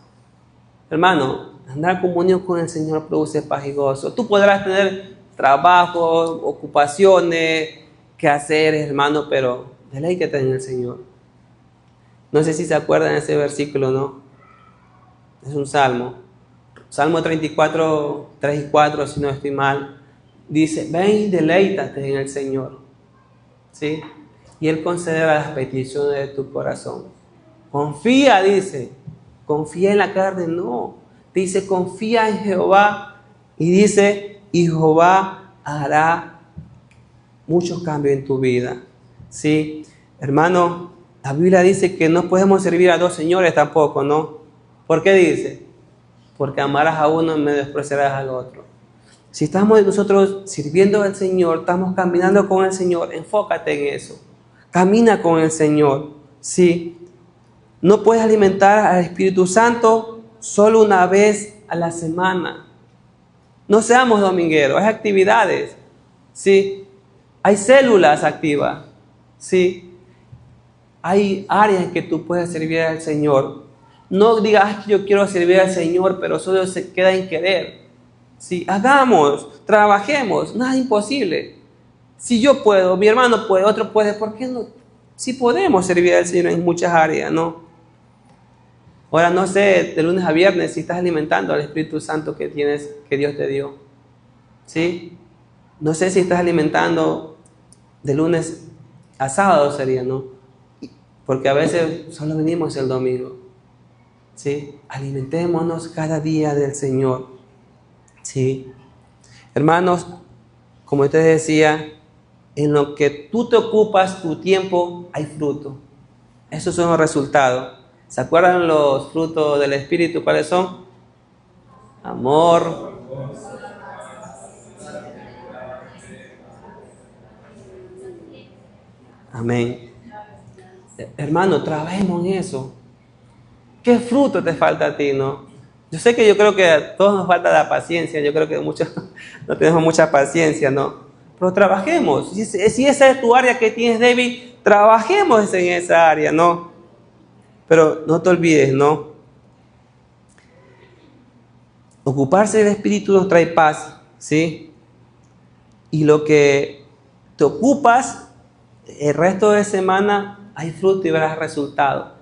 Hermano, andar en comunión con el Señor produce paz y gozo. Tú podrás tener trabajo, ocupaciones, quehaceres, hermano, pero deleítate en el Señor. No sé si se acuerdan de ese versículo, ¿no? Es un salmo. Salmo 34, 3 y 4, si no estoy mal. Dice, ven y deleítate en el Señor. ¿Sí? Y Él concederá las peticiones de tu corazón. Confía, dice. Confía en la carne, no. Dice, confía en Jehová. Y dice, y Jehová hará muchos cambios en tu vida. ¿Sí? Hermano, la Biblia dice que no podemos servir a dos señores tampoco, ¿no? ¿Por qué dice? Porque amarás a uno y me despreciarás al otro. Si estamos nosotros sirviendo al Señor, estamos caminando con el Señor, enfócate en eso. Camina con el Señor. Sí. No puedes alimentar al Espíritu Santo solo una vez a la semana. No seamos domingueros, hay actividades. Sí. Hay células activas. Sí. Hay áreas en que tú puedes servir al Señor. No digas que yo quiero servir al Señor, pero solo se queda en querer. Sí, hagamos, trabajemos, nada imposible. Si yo puedo, mi hermano puede, otro puede, ¿por qué no? Si podemos servir al Señor en muchas áreas, ¿no? Ahora no sé, de lunes a viernes, si estás alimentando al Espíritu Santo que tienes, que Dios te dio. ¿Sí? No sé si estás alimentando de lunes a sábado sería, ¿no? Porque a veces solo venimos el domingo. ¿Sí? Alimentémonos cada día del Señor. ¿Sí? Hermanos, como te decía, en lo que tú te ocupas tu tiempo hay fruto. Esos son los resultados. ¿Se acuerdan los frutos del Espíritu? ¿Cuáles son? Amor. Amén. Hermano, trabajemos en eso. ¿Qué fruto te falta a ti, no? Yo creo que a todos nos falta la paciencia. Yo creo que muchos no tenemos mucha paciencia, ¿no? Pero trabajemos. Si esa es tu área que tienes débil, trabajemos en esa área, ¿no? Pero no te olvides, ¿no? Ocuparse del Espíritu nos trae paz, ¿sí? Y lo que te ocupas, el resto de semana hay fruto y verás resultados.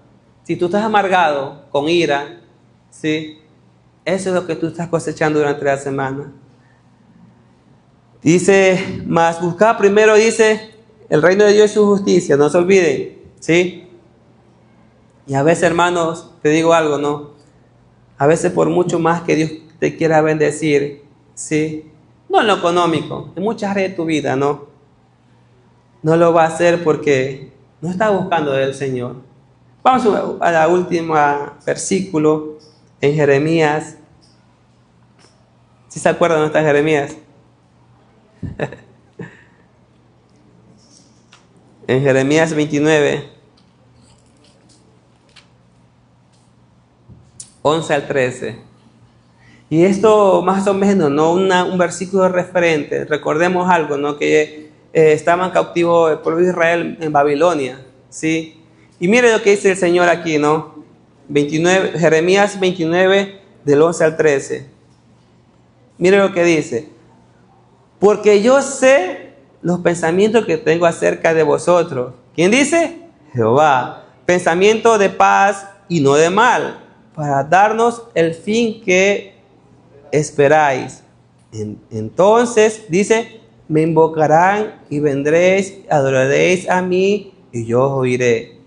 Si tú estás amargado, con ira, ¿sí? Eso es lo que tú estás cosechando durante la semana. Dice, mas buscad primero, dice, el reino de Dios y su justicia, no se olviden, ¿sí? Y a veces, hermanos, te digo algo, ¿no? A veces por mucho más que Dios te quiera bendecir, ¿sí? No en lo económico, en muchas áreas de tu vida, ¿no? No lo va a hacer porque no está buscando del Señor. Vamos a la última versículo en Jeremías. ¿Sí se acuerdan dónde está Jeremías? En Jeremías 29, 11 al 13. Y esto más o menos, ¿no? Un versículo referente. Recordemos algo, ¿no? Que estaban cautivos el pueblo de Israel en Babilonia, ¿sí? Y mire lo que dice el Señor aquí, ¿no? Jeremías 29, del 11 al 13. Mire lo que dice. Porque yo sé los pensamientos que tengo acerca de vosotros. ¿Quién dice? Jehová. Pensamiento de paz y no de mal, para darnos el fin que esperáis. Entonces, dice, me invocarán y vendréis, adoraréis a mí y yo os oiré.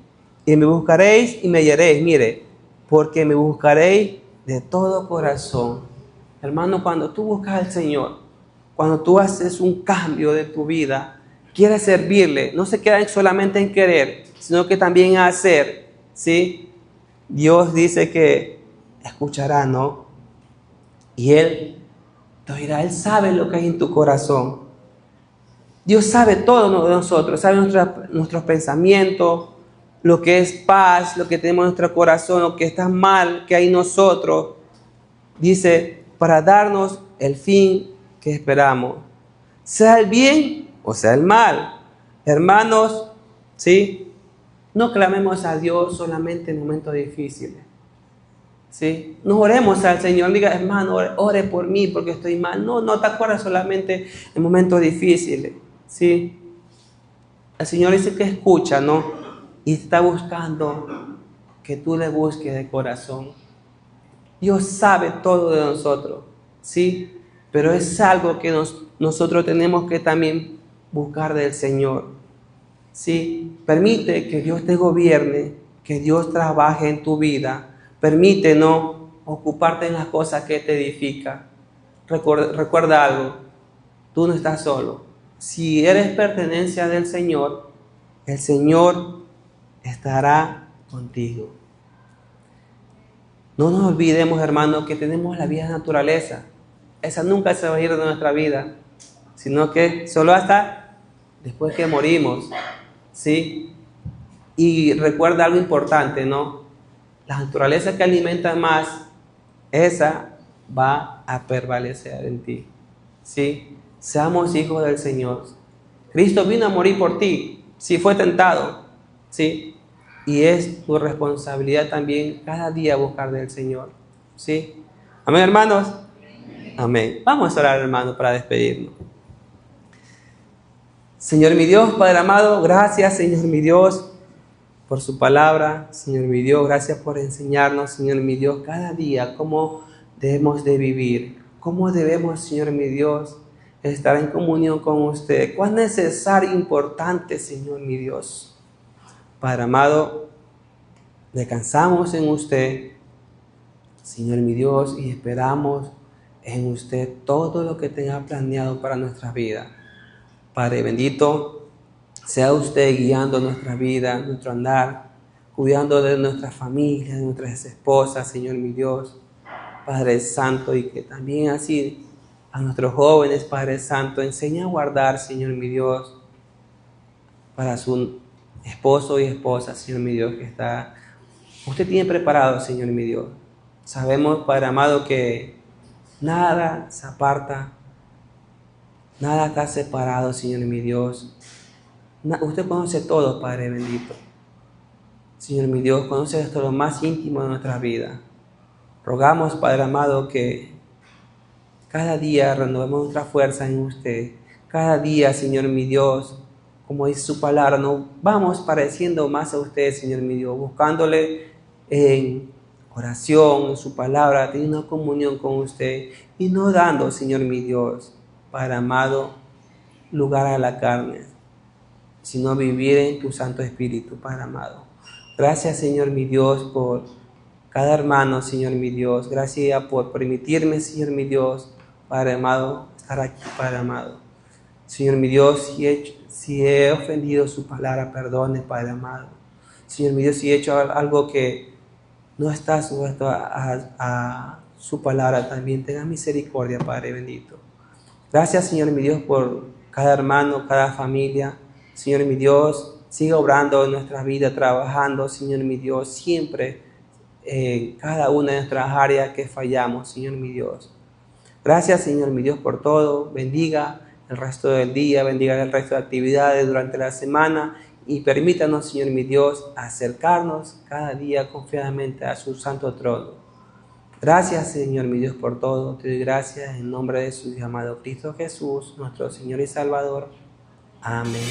Y me buscaréis y me hallaréis. Mire, porque me buscaréis de todo corazón. Hermano, cuando tú buscas al Señor, cuando tú haces un cambio de tu vida, quieres servirle, no se queda solamente en querer, sino que también en hacer, ¿sí? Dios dice que escuchará, ¿no? Y Él te oirá, Él sabe lo que hay en tu corazón. Dios sabe todo de nosotros, sabe nuestros pensamientos, lo que es paz, lo que tenemos en nuestro corazón, lo que está mal, que hay en nosotros. dice, para darnos el fin que esperamos, sea el bien o sea el mal. Hermanos, ¿sí? No clamemos a Dios solamente en momentos difíciles, ¿sí? No oremos al Señor, diga, hermano, ore por mí porque estoy mal. No te acuerdas solamente en momentos difíciles, ¿sí? El Señor dice que escucha, ¿no? Y está buscando que tú le busques de corazón. Dios sabe todo de nosotros, ¿sí? Pero es algo que nosotros tenemos que también buscar del Señor, ¿sí? Permite que Dios te gobierne, que Dios trabaje en tu vida. Permite, ¿no?, ocuparte en las cosas que te edifican. Recuerda algo, tú no estás solo. Si eres pertenencia del Señor, el Señor estará contigo. No nos olvidemos, hermanos, que tenemos la vieja naturaleza. Esa nunca se va a ir de nuestra vida, sino que solo hasta después que morimos, ¿sí? Y recuerda algo importante, ¿no? La naturaleza que alimenta más, esa va a prevalecer en ti, ¿sí? Seamos hijos del Señor. Cristo vino a morir por ti, sí, fue tentado, ¿sí? Y es tu responsabilidad también cada día buscar del Señor, ¿sí? Amén, hermanos. Amén. Vamos a orar, hermanos, para despedirnos. Señor mi Dios, Padre amado, gracias, Señor mi Dios, por su palabra. Señor mi Dios, gracias por enseñarnos, Señor mi Dios, cada día cómo debemos de vivir, cómo debemos, Señor mi Dios, estar en comunión con usted. Cuán necesario e importante, Señor mi Dios. Padre amado, descansamos en usted, Señor mi Dios, y esperamos en usted todo lo que tenga planeado para nuestra vida. Padre bendito, sea usted guiando nuestra vida, nuestro andar, cuidando de nuestra familia, de nuestras esposas, Señor mi Dios, Padre Santo, y que también así a nuestros jóvenes, Padre Santo, enseña a guardar, Señor mi Dios, para su esposo y esposa, Señor mi Dios, que usted tiene preparado, Señor mi Dios. Sabemos, Padre amado, que nada se aparta, nada está separado, Señor mi Dios. Usted conoce todo, Padre bendito. Señor mi Dios, conoce esto lo más íntimo de nuestra vida. Rogamos, Padre amado, que cada día renovemos nuestra fuerza en usted. Cada día, Señor mi Dios, como dice su palabra, nos vamos pareciendo más a usted, Señor mi Dios, buscándole en oración, en su palabra, teniendo una comunión con usted y no dando, Señor mi Dios, Padre amado, lugar a la carne, sino vivir en tu Santo Espíritu, Padre amado. Gracias, Señor mi Dios, por cada hermano, Señor mi Dios. Gracias por permitirme, Señor mi Dios, Padre amado, estar aquí, Padre amado. Señor mi Dios, si he ofendido su palabra, perdone, Padre amado. Señor mi Dios, si he hecho algo que no está sujeto a su palabra, también tenga misericordia, Padre bendito. Gracias, Señor mi Dios, por cada hermano, cada familia. Señor mi Dios, siga obrando en nuestra vida, trabajando, Señor mi Dios, siempre en cada una de nuestras áreas que fallamos, Señor mi Dios. Gracias, Señor mi Dios, por todo. Bendiga el resto del día, bendiga el resto de actividades durante la semana y permítanos, Señor mi Dios, acercarnos cada día confiadamente a su santo trono. Gracias, Señor mi Dios, por todo. Te doy gracias en nombre de su Hijo amado Cristo Jesús, nuestro Señor y Salvador. Amén.